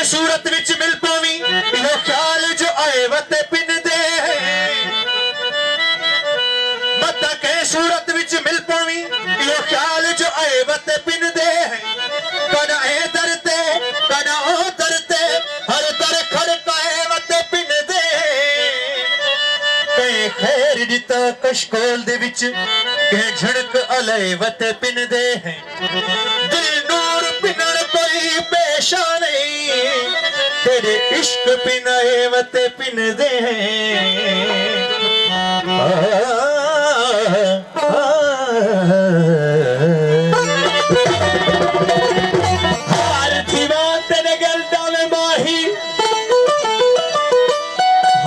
सूरत विच मिल पावी यो ख्याल जो आए वते पिन दे मता कह सूरत विच मिल पावी यो ख्याल जो आए वते पिन दे कना ए दरते कना ओ दरते हर दर खड़काए वते पिन दे कहीं खैर दिता कशकोल दे विच कहीं झड़क अलय वते पिन दे दिल नूर पिनड़ कोई पेशा नहीं तेरे इश्क पिनाए वते पिन दे हार थी बात तेरे गलदा में माही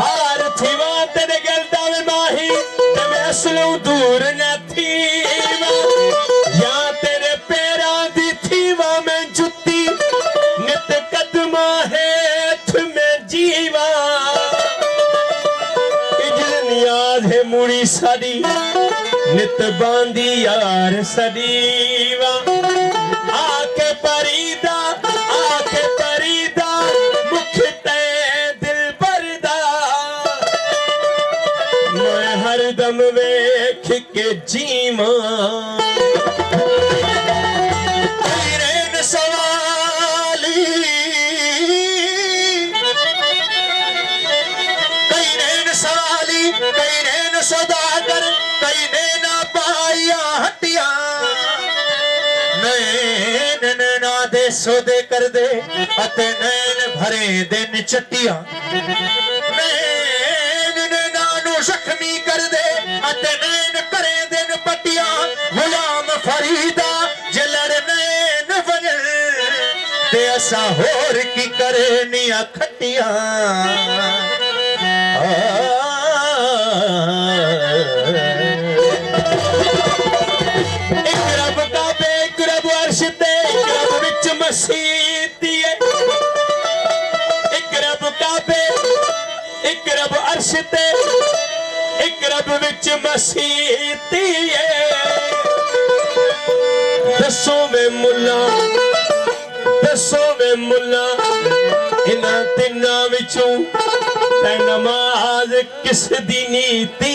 हार थी बात तेरे गलदा में माही ते मैं असलों दूर न थी या तेरे पैरा दी थी वा मैं जुत्ती नित कदमा हेठ में जीवा इजल नियाज है मुड़ी साडी नित बांदी यार सदीवा आके परीदा मुख ते दिल भरदा मैं हरदम वेख के जीवा सौदागर कई नैना पाया हटिया नैन ना दे सौदे कर दे अते नैन भरे दिन चट्टिया नैन नानू जख्मी कर दे अते नैन करे दिन पट्टिया गुलाम फरीदा जलड़ नैन वजन ते असा होर की करे निया खटिया मसीती एक रब काबे एक रब अर्श ते एक रब विच मसीती दसो वे मुल्ला इना तिना विचों ते नमाज किस दी नीति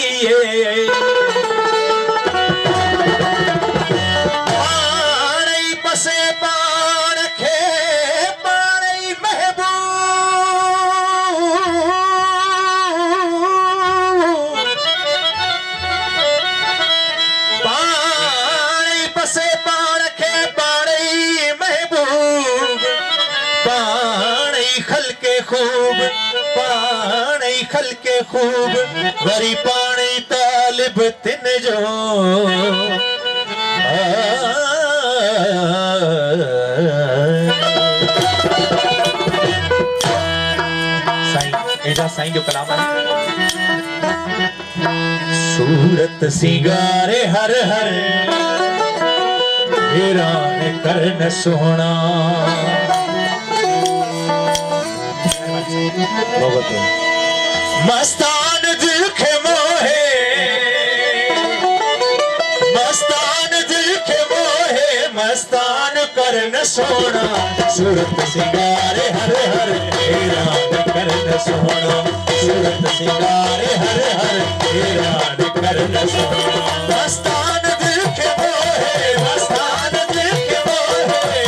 खूब पानी खल के खूब वरी पानी तालिब तिन जो साईं जो कलाम है सूरत सिंगारे हर हर हैरान करन सोना मस्तान दिल के मोहे मस्तान करन सोना सूरत सिंगारे हर हर हैरान करन सोना सूरत सिंगारे हर हर हैरान करन सोना मस्तान दिल के मोहे मस्तान दिल के मोहे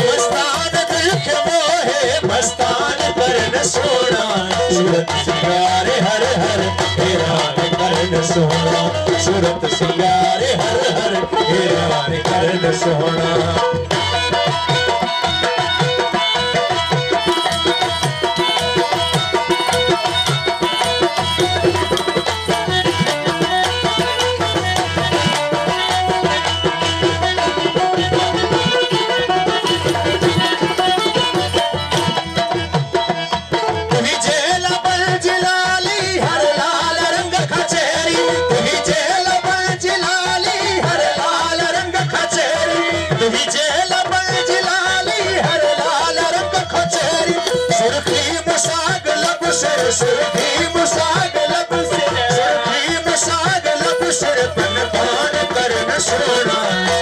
मस्तान करन सोना सूरत सिंगारे हर हर हैरान करन सोना सूरत सिंगारे हर हर हैरान करन सोना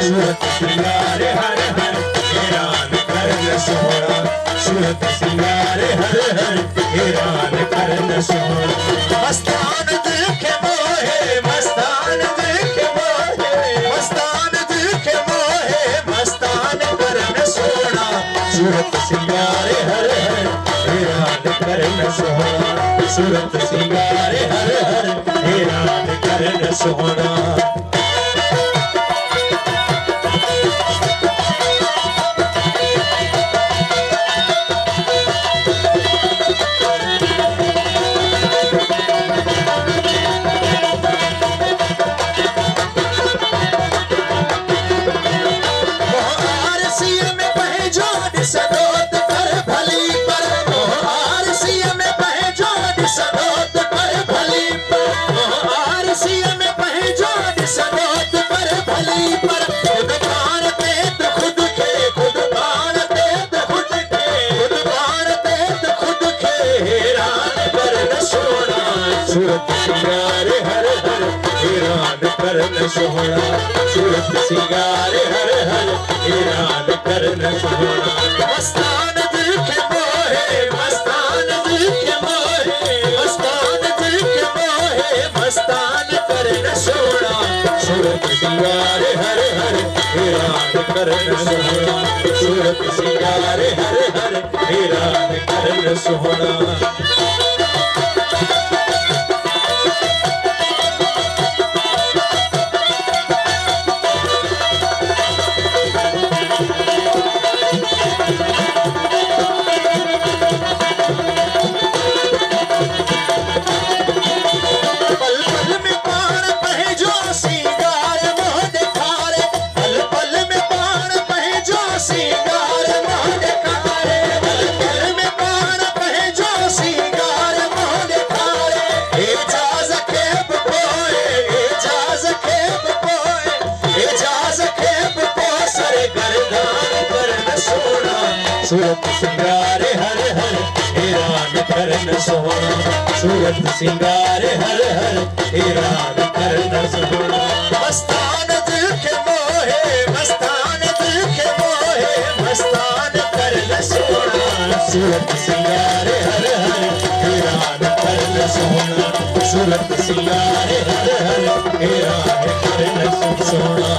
सूरत सिंगारे हर हर हैरान करन सोना सूरत सिंगार हर हर हैरान करन सोहना मस्तान दिल के मोहे मस्तान दिल के मोहे मस्तान दिल के मोहे मस्तान करन सोहना सूरत सिंगार हर हर हैरान करन सोहना सूरत सिंगार हर हर हैरान करन सोहना सूरत सिंगार हर हर हैरान करन सोहना सूरत सिंगार हर हर हैरान करन सोहना मस्तान दिल के मोहे मस्तान दिल के मोहे मस्तान दिल के मोहे मस्तान करन सोहना सूरत सिंगार हर हर हैरान करन सोहना सूरत सिंगार हर हर हैरान करन सोहना सूरत सिंगार हर हर हैरान करन सोहना सूरत सिंगार हर हर हैरान करन सोहना मस्तान दिल के मोहे मस्तान दिल के मोहे मस्तान करन सोहना सूरत सिंगार हर हर हैरान करन सोहना सूरत सिंगार हर हर हैरान करन सोहना